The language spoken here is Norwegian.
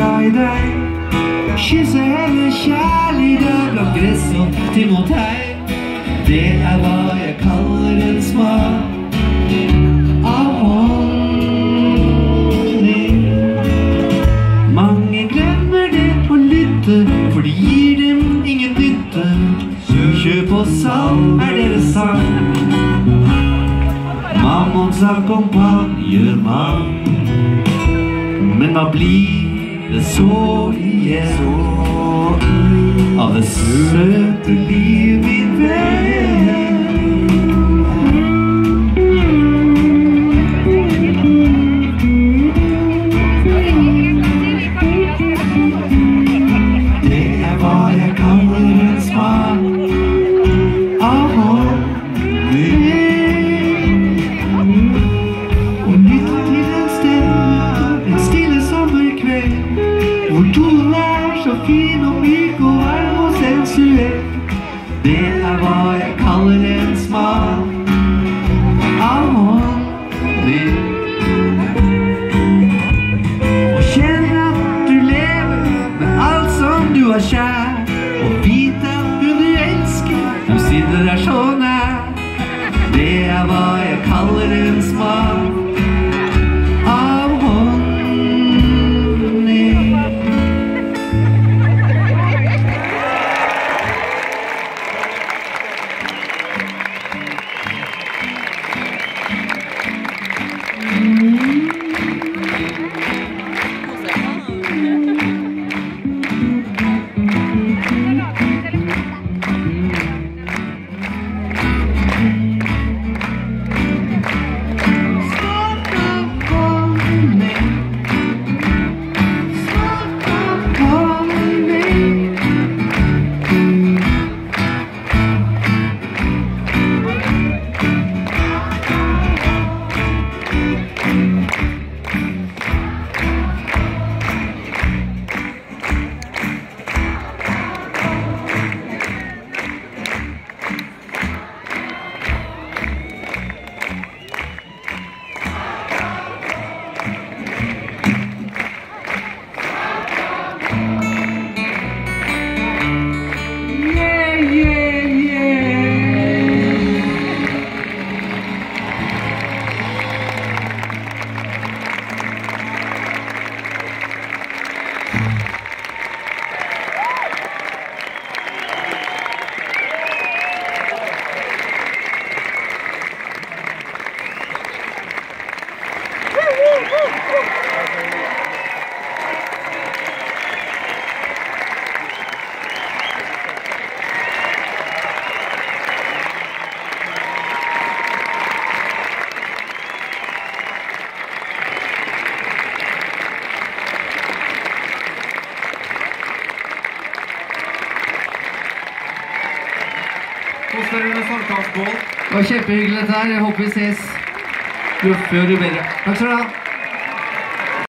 glad i deg. Kysse henne kjærlig der blant gress og timotei. Det hva jeg kaller en smak av honning. Mange glemmer det å lytte, for det gir dem ingen nytte. Kjøp og salg deres sang. Mammon sa kompanjer mann. Men hva blir det så igjen av det søte liv, min venn? Det hva jeg kaller en smak av honning. Og lytt til en stemme, en stille sommerkveld, hvor tonen så fin og myk og varm og sensuell. Det hva jeg kaller en smak av honning. Og kjenne at du lever med alt som du har kjær, og vite at du elsker når sinnet så nær. Det hva jeg kaller en smak av honning. Det var kjempehyggelig dette her. Jeg håper vi ses jo før jo bedre. Takk skal du ha.